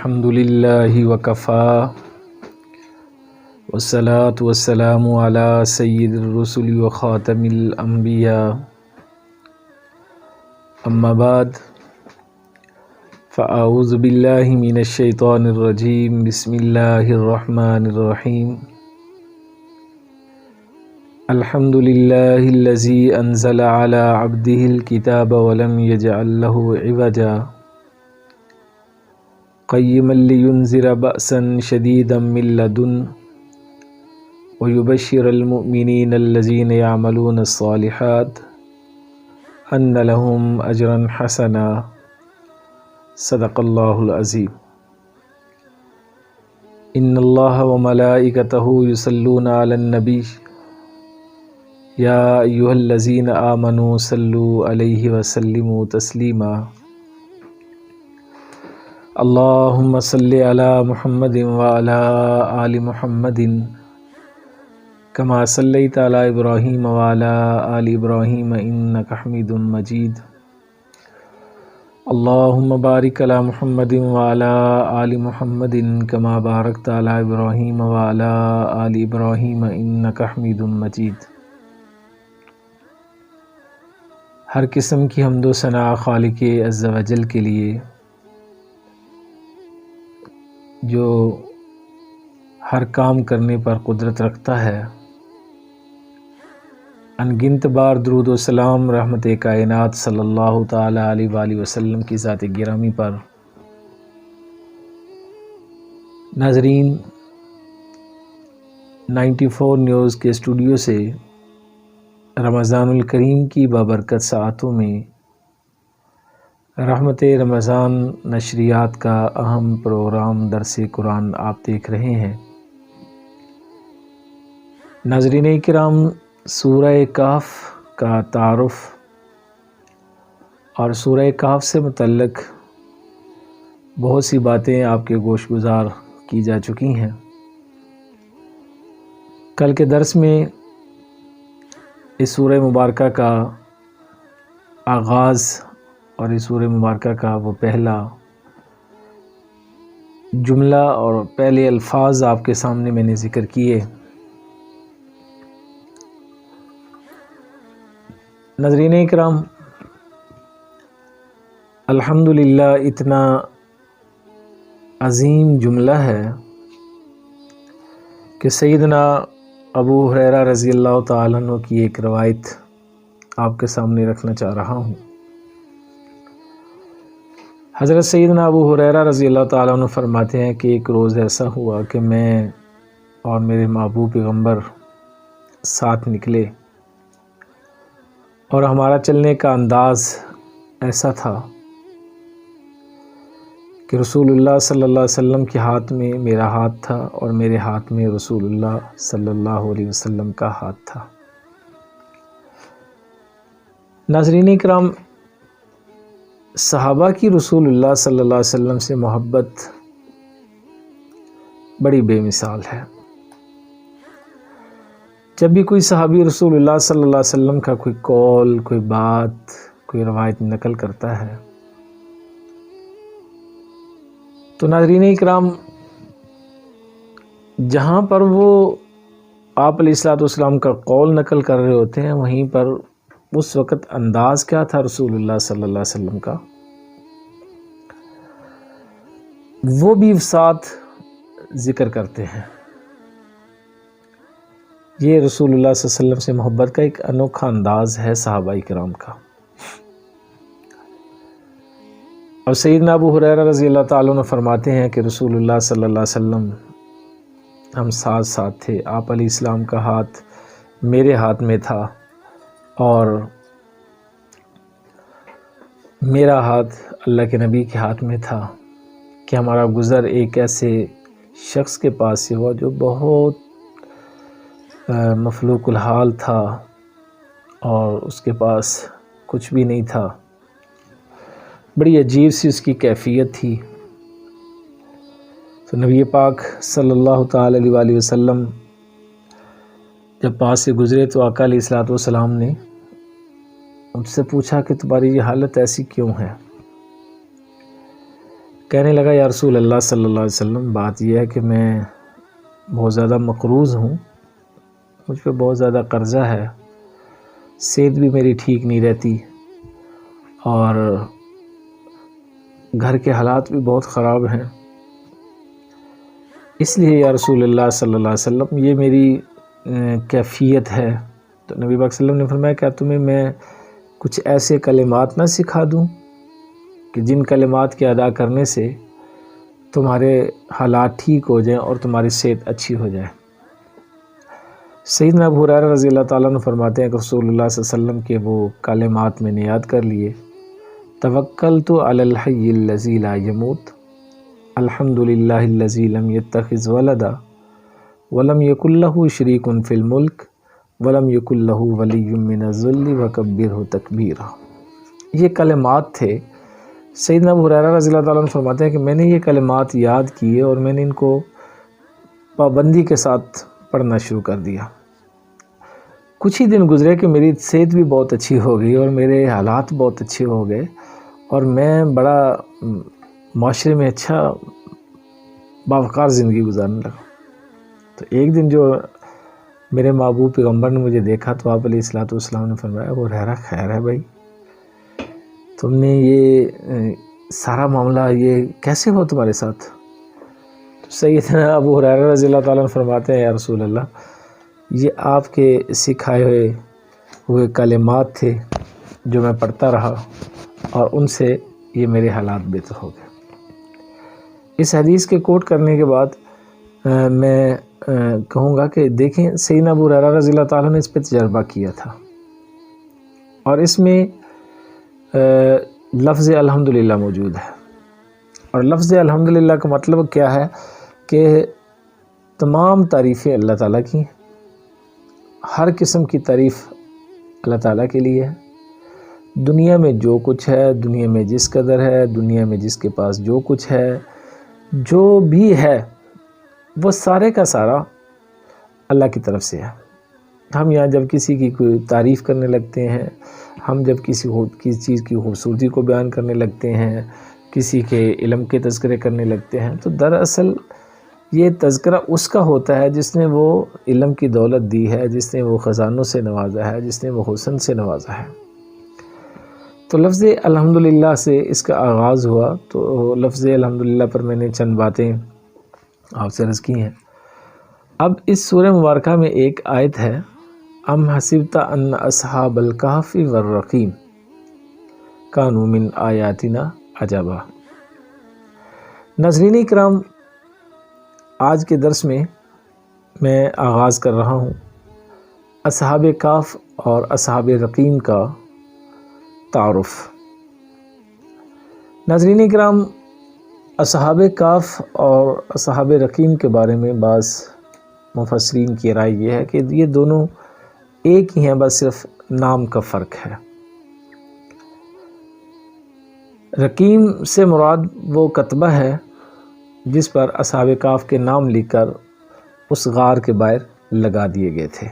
الحمد للہ وکفا والصلاة والسلام علی سید الرسل وخاتم الانبیاء اما بعد فاعوذ باللہ من الشیطان الرجیم بسم اللہ الرحمن الرحیم الحمد للہ الذی انزل علی عبده الکتاب ولم یجعل له عوجا قیما لینذر بأسا شدیدا من لدن ویبشر المؤمنین الذین یعملون الصالحات ان لهم اجرا حسنا صدق اللہ العظیم۔ ان اللہ وملائکتہ یصلون علی النبی یا ایھا الذین آمنوا صلوا علیہ وسلموا تسلیما۔ اللہم صلی علی محمد وعلی آل محمد کما صلیت علی ابراہیم وعلی آل ابراہیم انک حمید مجید۔ اللہم بارک علی محمد وعلی آل محمد کما بارکت علی ابراہیم وعلی آل ابراہیم انک حمید مجید۔ ہر قسم کی حمد و ثنا خالق عز و جل کے لیے جو ہر کام کرنے پر قدرت رکھتا ہے۔ انگنت بار درود و سلام رحمت کائنات صلی اللہ تعالی علیہ وآلہ وسلم کی ذات گرامی پر۔ ناظرین، 94 نیوز کے اسٹوڈیو سے رمضان الکریم کی بابرکت ساعتوں میں رحمت رمضان نشریات کا اہم پروگرام درس قرآن آپ دیکھ رہے ہیں۔ ناظرین کرام، سورہ کہف کا تعارف اور سورہ کہف سے متعلق بہت سی باتیں آپ کے گوش گزار کی جا چکی ہیں۔ کل کے درس میں اس سورہ مبارکہ کا آغاز اور اس سورہ مبارکہ کا وہ پہلا جملہ اور پہلے الفاظ آپ کے سامنے میں نے ذکر کیے۔ ناظرین اکرام، الحمدللہ اتنا عظیم جملہ ہے کہ سیدنا ابو ہریرہ رضی اللہ تعالیٰ عنہ کی ایک روایت آپ کے سامنے رکھنا چاہ رہا ہوں۔ حضرت سیدنا ابو ہریرہ رضی اللہ تعالیٰ عنہ فرماتے ہیں کہ ایک روز ایسا ہوا کہ میں اور میرے محبوب پیغمبر ساتھ نکلے، اور ہمارا چلنے کا انداز ایسا تھا کہ رسول اللہ صلی اللہ علیہ وسلم کے ہاتھ میں میرا ہاتھ تھا اور میرے ہاتھ میں رسول اللہ صلی اللہ علیہ وسلم کا ہاتھ تھا۔ ناظرین اکرام، صحابہ کی رسول اللہ صلی اللہ علیہ وسلم سے محبت بڑی بے مثال ہے۔ جب بھی کوئی صحابی رسول اللہ صلی اللہ علیہ وسلم کا کوئی قول، کوئی بات، کوئی روایت نقل کرتا ہے تو ناظرین اکرام، جہاں پر وہ آپ علیہ الصلوۃ والسلام کا قول نقل کر رہے ہوتے ہیں، وہیں پر اس وقت انداز کیا تھا رسول اللہ صلی اللہ علیہ وسلم کا، وہ بھی ساتھ ذکر کرتے ہیں۔ یہ رسول اللہ صلی اللہ علیہ وسلم سے محبت کا ایک انوکھا انداز ہے صحابہ کرام کا۔ اور سیدنا ابو ہریرہ رضی اللہ تعالیٰ عنہ فرماتے ہیں کہ رسول اللہ صلی اللہ علیہ وسلم ہم ساتھ ساتھ تھے، آپ علیہ السلام کا ہاتھ میرے ہاتھ میں تھا اور میرا ہاتھ اللہ کے نبی کے ہاتھ میں تھا کہ ہمارا گزر ایک ایسے شخص کے پاس سے ہوا جو بہت مفلوق الحال تھا اور اس کے پاس کچھ بھی نہیں تھا، بڑی عجیب سی اس کی کیفیت تھی۔ تو نبی پاک صلی اللہ تعالی علیہ وآلہ وسلم جب پاس سے گزرے تو آقا علیہ الصلوۃ والسلام نے ان سے پوچھا کہ تمہاری یہ حالت ایسی کیوں ہے؟ کہنے لگا یا رسول اللہ صلی اللہ علیہ وسلم، بات یہ ہے کہ میں بہت زیادہ مقروض ہوں، مجھ پہ بہت زیادہ قرضہ ہے، صحت بھی میری ٹھیک نہیں رہتی اور گھر کے حالات بھی بہت خراب ہیں، اس لیے یا رسول اللہ صلی اللہ علیہ وسلم یہ میری کیفیت ہے۔ تو نبی پاک صلی اللہ علیہ وسلم نے فرمایا کیا تمہیں میں کچھ ایسے کلمات نہ سکھا دوں کہ جن کلمات کے ادا کرنے سے تمہارے حالات ٹھیک ہو جائیں اور تمہاری صحت اچھی ہو جائے۔ سیدنا ابو ہریرہ رضی اللہ تعالیٰ عنہ فرماتے ہیں کہ رسول اللہ صلی اللہ علیہ وسلم کے وہ کلمات میں نے یاد کر لیے، توکلت علی الحی الذی لا یموت، الحمد للہ الذی لم یتخذ ولدا ولم یکن لہ شریک فی الملک ولم یکن لہ ولی من الذل وکبرہ تکبیرا۔ یہ کلمات تھے۔ سیدنا ابو ہریرہ رضی اللہ تعالیٰ عنہ فرماتے ہیں کہ میں نے یہ کلمات یاد کیے اور میں نے ان کو پابندی کے ساتھ پڑھنا شروع کر دیا۔ کچھ ہی دن گزرے کہ میری صحت بھی بہت اچھی ہو گئی اور میرے حالات بہت اچھے ہو گئے اور میں بڑا معاشرے میں اچھا باوقار زندگی گزارنے لگا۔ تو ایک دن جو میرے محبوب پیغمبر نے مجھے دیکھا تو آپ علیہ الصلوۃ والسلام نے فرمایا ابو ہریرہ خیر ہے بھائی، تم نے یہ سارا معاملہ یہ کیسے ہوا تمہارے ساتھ؟ تو سیدنا ابو ہریرہ رضی اللہ تعالیٰ عنہ فرماتے ہیں یا رسول اللہ یہ آپ کے سکھائے ہوئے کلمات تھے جو میں پڑھتا رہا اور ان سے یہ میرے حالات بہتر ہو گئے۔ اس حدیث کے کوٹ کرنے کے بعد میں کہوں گا کہ دیکھیں سیدنا ابو ہریرہ رضی اللہ تعالیٰ نے اس پہ تجربہ کیا تھا اور اس میں لفظ الحمدللہ موجود ہے، اور لفظ الحمدللہ کا مطلب کیا ہے کہ تمام تعریفیں اللہ تعالیٰ کی ہیں، ہر قسم کی تعریف اللہ تعالیٰ کے لیے ہے۔ دنیا میں جو کچھ ہے، دنیا میں جس قدر ہے، دنیا میں جس کے پاس جو کچھ ہے، جو بھی ہے وہ سارے کا سارا اللہ کی طرف سے ہے۔ ہم یہاں جب کسی کی کوئی تعریف کرنے لگتے ہیں، ہم جب کسی چیز کی خوبصورتی کو بیان کرنے لگتے ہیں، کسی کے علم کے تذکرے کرنے لگتے ہیں، تو دراصل یہ تذکرہ اس کا ہوتا ہے جس نے وہ علم کی دولت دی ہے، جس نے وہ خزانوں سے نوازا ہے، جس نے وہ حسن سے نوازا ہے۔ تو لفظ الحمدللہ سے اس کا آغاز ہوا، تو لفظ الحمدللہ پر میں نے چند باتیں آپ سے عرض کی ہیں۔ اب اس سورہ مبارکہ میں ایک آیت ہے ام حسبت ان اصحاب الکہف والرقیم کانوا من آیاتنا عجبا۔ ناظرین اکرام، آج کے درس میں آغاز کر رہا ہوں اصحاب کہف اور اصحاب رقیم کا تعارف۔ ناظرین اکرام، اصحاب کہف اور اصحاب رقیم کے بارے میں بعض مفسرین کی رائے یہ ہے کہ یہ دونوں ایک ہی ہیں، بس صرف نام کا فرق ہے۔ رقیم سے مراد وہ کتبہ ہے جس پر اصحاب کہف کے نام لکھ کر اس غار کے باہر لگا دیے گئے تھے،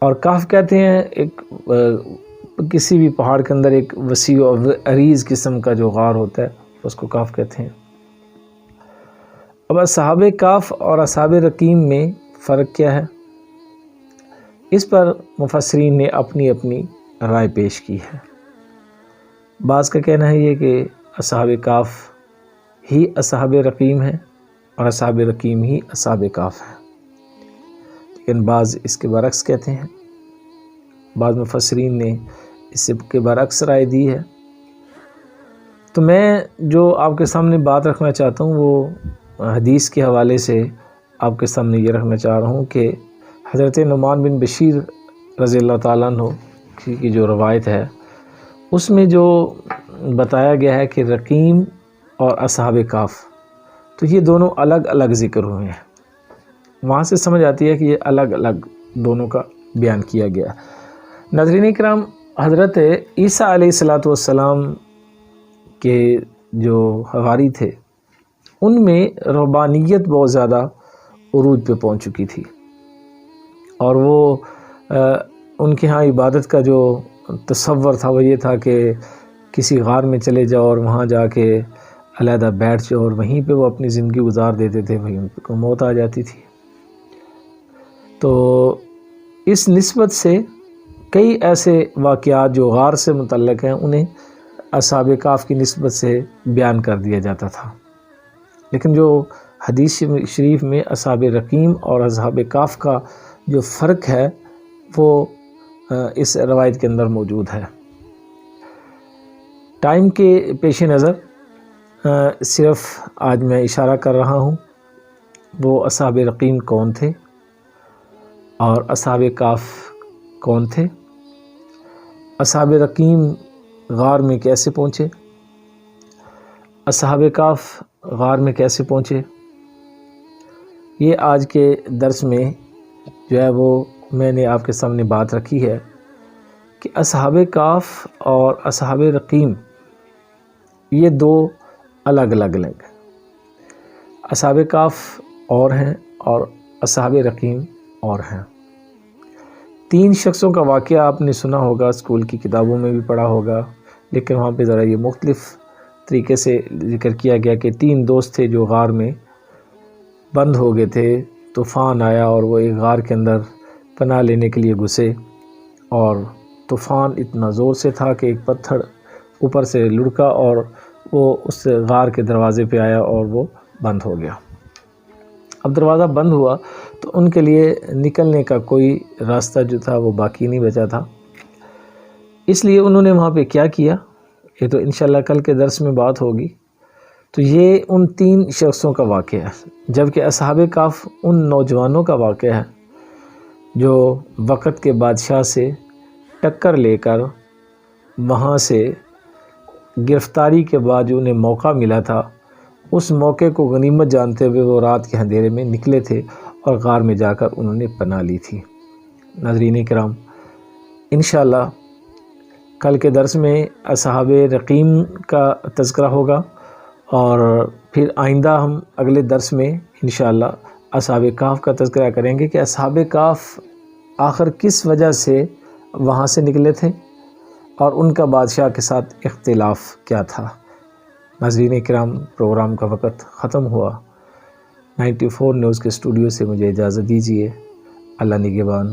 اور کہف کہتے ہیں ایک کسی بھی پہاڑ کے اندر ایک وسیع و عریض قسم کا جو غار ہوتا ہے اس کو کہف کہتے ہیں۔ اب اصحاب کہف اور اصحاب رقیم میں فرق کیا ہے؟ اس پر مفسرین نے اپنی اپنی رائے پیش کی ہے۔ بعض کا کہنا ہے یہ کہ اصحاب کہف ہی اصحاب رقیم ہیں اور اصحاب رقیم ہی اصحاب کہف ہیں، لیکن بعض اس کے برعکس کہتے ہیں۔ بعض مفسرین نے اس کے برعکس رائے دی ہے۔ تو میں جو آپ کے سامنے بات رکھنا چاہتا ہوں وہ حدیث کے حوالے سے آپ کے سامنے یہ رکھنا چاہ رہا ہوں کہ حضرت نعمان بن بشیر رضی اللہ تعالیٰ عنہ کی جو روایت ہے اس میں جو بتایا گیا ہے کہ رقیم اور اصحاب کہف تو یہ دونوں الگ الگ ذکر ہوئے ہیں، وہاں سے سمجھ آتی ہے کہ یہ الگ الگ دونوں کا بیان کیا گیا۔ ناظرین کرام، حضرت عیسیٰ علیہ السلام کے جو حواری تھے ان میں رہبانیت بہت زیادہ عروج پہ پہنچ چکی تھی، اور وہ ان کے ہاں عبادت کا جو تصور تھا وہ یہ تھا کہ کسی غار میں چلے جاؤ اور وہاں جا کے علیحدہ بیٹھ جائے اور وہیں پہ وہ اپنی زندگی گزار دیتے تھے، وہیں کو موت آ جاتی تھی۔ تو اس نسبت سے کئی ایسے واقعات جو غار سے متعلق ہیں انہیں اصحاب کہف کی نسبت سے بیان کر دیا جاتا تھا، لیکن جو حدیث شریف میں اصحاب رقیم اور اصحاب کہف کا جو فرق ہے وہ اس روایت کے اندر موجود ہے۔ ٹائم کے پیش نظر صرف آج میں اشارہ کر رہا ہوں وہ اصحاب رقیم کون تھے اور اصحاب کہف کون تھے، اصحاب رقیم غار میں کیسے پہنچے، اصحاب کہف غار میں کیسے پہنچے، یہ آج کے درس میں جو ہے وہ میں نے آپ کے سامنے بات رکھی ہے کہ اصحاب کہف اور اصحاب رقیم یہ دو الگ الگ اصحاب کہف اور ہیں اور اصحاب رقیم اور ہیں۔ 3 شخصوں کا واقعہ آپ نے سنا ہوگا، اسکول کی کتابوں میں بھی پڑھا ہوگا، لیکن وہاں پہ ذرا یہ مختلف طریقے سے ذکر کیا گیا کہ 3 دوست تھے جو غار میں بند ہو گئے تھے، طوفان آیا اور وہ ایک غار کے اندر پناہ لینے کے لیے گھسے، اور طوفان اتنا زور سے تھا کہ ایک پتھر اوپر سے لڑکا اور وہ اس غار کے دروازے پہ آیا اور وہ بند ہو گیا۔ اب دروازہ بند ہوا تو ان کے لیے نکلنے کا کوئی راستہ جو تھا وہ باقی نہیں بچا تھا، اس لیے انہوں نے وہاں پہ کیا کیا، یہ تو انشاءاللہ کل کے درس میں بات ہوگی۔ تو یہ ان 3 شخصوں کا واقعہ ہے، جبکہ اصحاب کہف ان نوجوانوں کا واقعہ ہے جو وقت کے بادشاہ سے ٹکر لے کر وہاں سے گرفتاری کے بعد جو انہیں موقع ملا تھا، اس موقع کو غنیمت جانتے ہوئے وہ رات کے اندھیرے میں نکلے تھے اور غار میں جا کر انہوں نے پناہ لی تھی۔ ناظرین کرام، انشاءاللہ کل کے درس میں اصحاب رقیم کا تذکرہ ہوگا، اور پھر آئندہ ہم اگلے درس میں انشاءاللہ اصحاب کہف کا تذکرہ کریں گے کہ اصحاب کہف آخر کس وجہ سے وہاں سے نکلے تھے اور ان کا بادشاہ کے ساتھ اختلاف کیا تھا۔ ناظرین کرام، پروگرام کا وقت ختم ہوا۔ 94 نیوز کے اسٹوڈیو سے مجھے اجازت دیجیے۔ اللہ نگہبان۔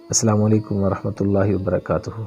السلام علیکم ورحمۃ اللہ وبرکاتہ۔